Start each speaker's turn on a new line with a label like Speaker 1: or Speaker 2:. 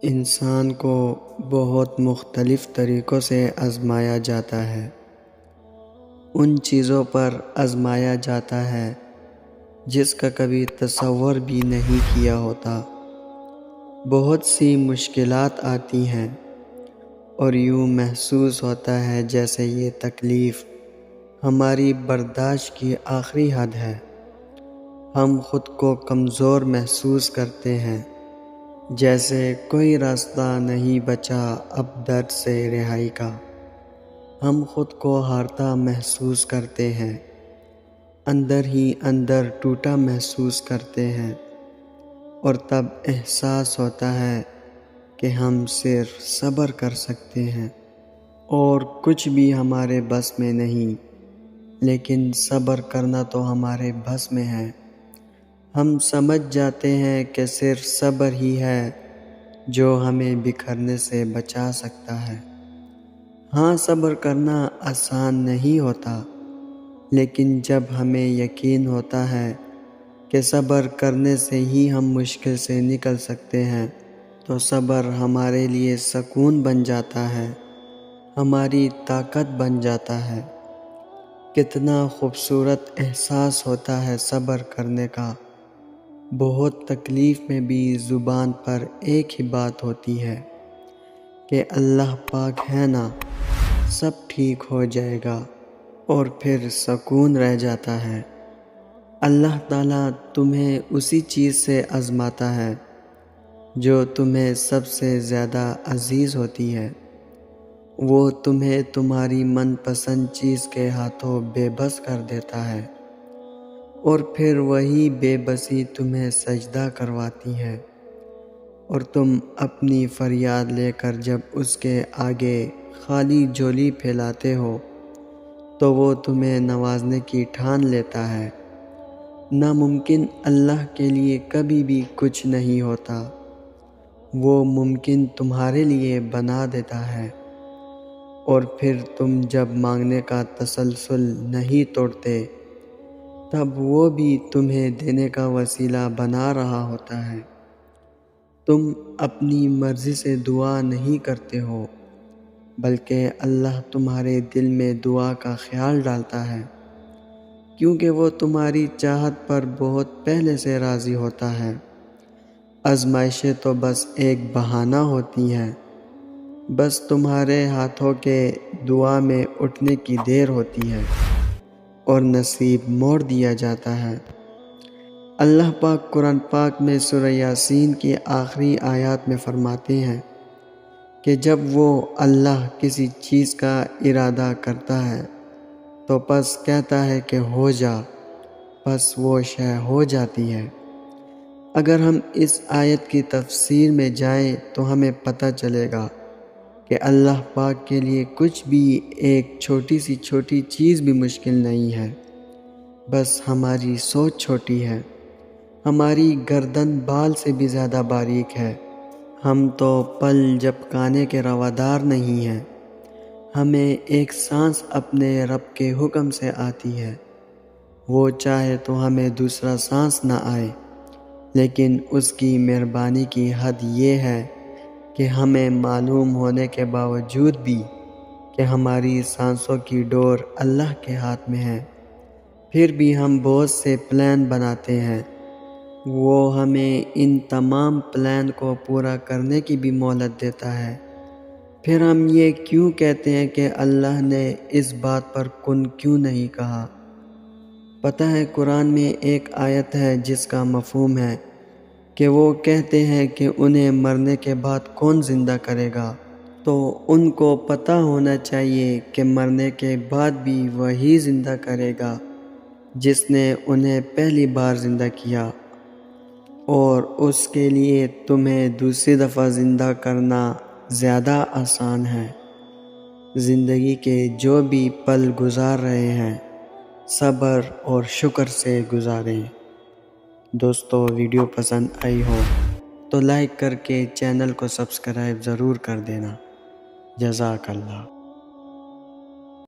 Speaker 1: انسان کو بہت مختلف طریقوں سے آزمایا جاتا ہے۔ ان چیزوں پر آزمایا جاتا ہے جس کا کبھی تصور بھی نہیں کیا ہوتا۔ بہت سی مشکلات آتی ہیں اور یوں محسوس ہوتا ہے جیسے یہ تکلیف ہماری برداشت کی آخری حد ہے۔ ہم خود کو کمزور محسوس کرتے ہیں، جیسے کوئی راستہ نہیں بچا اب درد سے رہائی کا۔ ہم خود کو ہارتا محسوس کرتے ہیں، اندر ہی اندر ٹوٹا محسوس کرتے ہیں، اور تب احساس ہوتا ہے کہ ہم صرف صبر کر سکتے ہیں اور کچھ بھی ہمارے بس میں نہیں، لیکن صبر کرنا تو ہمارے بس میں ہے۔ ہم سمجھ جاتے ہیں کہ صرف صبر ہی ہے جو ہمیں بکھرنے سے بچا سکتا ہے۔ ہاں، صبر کرنا آسان نہیں ہوتا، لیکن جب ہمیں یقین ہوتا ہے کہ صبر کرنے سے ہی ہم مشکل سے نکل سکتے ہیں، تو صبر ہمارے لیے سکون بن جاتا ہے، ہماری طاقت بن جاتا ہے۔ کتنا خوبصورت احساس ہوتا ہے صبر کرنے کا۔ بہت تکلیف میں بھی زبان پر ایک ہی بات ہوتی ہے کہ اللہ پاک ہے نا، سب ٹھیک ہو جائے گا، اور پھر سکون رہ جاتا ہے۔ اللہ تعالیٰ تمہیں اسی چیز سے آزماتا ہے جو تمہیں سب سے زیادہ عزیز ہوتی ہے۔ وہ تمہیں تمہاری من پسند چیز کے ہاتھوں بے بس کر دیتا ہے، اور پھر وہی بے بسی تمہیں سجدہ کرواتی ہے، اور تم اپنی فریاد لے کر جب اس کے آگے خالی جھولی پھیلاتے ہو تو وہ تمہیں نوازنے کی ٹھان لیتا ہے۔ ناممکن اللہ کے لیے کبھی بھی کچھ نہیں ہوتا، وہ ممکن تمہارے لیے بنا دیتا ہے، اور پھر تم جب مانگنے کا تسلسل نہیں توڑتے تب وہ بھی تمہیں دینے کا وسیلہ بنا رہا ہوتا ہے۔ تم اپنی مرضی سے دعا نہیں کرتے ہو، بلکہ اللہ تمہارے دل میں دعا کا خیال ڈالتا ہے، کیونکہ وہ تمہاری چاہت پر بہت پہلے سے راضی ہوتا ہے۔ آزمائشیں تو بس ایک بہانہ ہوتی ہیں، بس تمہارے ہاتھوں کے دعا میں اٹھنے کی دیر ہوتی ہے اور نصیب موڑ دیا جاتا ہے۔ اللہ پاک قرآن پاک میں سورہ یاسین کی آخری آیات میں فرماتے ہیں کہ جب وہ اللہ کسی چیز کا ارادہ کرتا ہے تو پس کہتا ہے کہ ہو جا، پس وہ شے ہو جاتی ہے۔ اگر ہم اس آیت کی تفسیر میں جائیں تو ہمیں پتہ چلے گا کہ اللہ پاک کے لیے کچھ بھی، ایک چھوٹی سی چھوٹی چیز بھی مشکل نہیں ہے، بس ہماری سوچ چھوٹی ہے، ہماری گردن بال سے بھی زیادہ باریک ہے۔ ہم تو پل جھپکانے کے روادار نہیں ہیں۔ ہمیں ایک سانس اپنے رب کے حکم سے آتی ہے، وہ چاہے تو ہمیں دوسرا سانس نہ آئے، لیکن اس کی مہربانی کی حد یہ ہے کہ ہمیں معلوم ہونے کے باوجود بھی کہ ہماری سانسوں کی ڈور اللہ کے ہاتھ میں ہے، پھر بھی ہم بہت سے پلان بناتے ہیں۔ وہ ہمیں ان تمام پلان کو پورا کرنے کی بھی مہلت دیتا ہے۔ پھر ہم یہ کیوں کہتے ہیں کہ اللہ نے اس بات پر کن کیوں نہیں کہا؟ پتہ ہے، قرآن میں ایک آیت ہے جس کا مفہوم ہے کہ وہ کہتے ہیں کہ انہیں مرنے کے بعد کون زندہ کرے گا، تو ان کو پتہ ہونا چاہیے کہ مرنے کے بعد بھی وہی زندہ کرے گا جس نے انہیں پہلی بار زندہ کیا، اور اس کے لیے تمہیں دوسری دفعہ زندہ کرنا زیادہ آسان ہے۔ زندگی کے جو بھی پل گزار رہے ہیں، صبر اور شکر سے گزاریں۔ دوستو، ویڈیو پسند آئی ہو تو لائک کر کے چینل کو سبسکرائب ضرور کر دینا۔ جزاک اللہ۔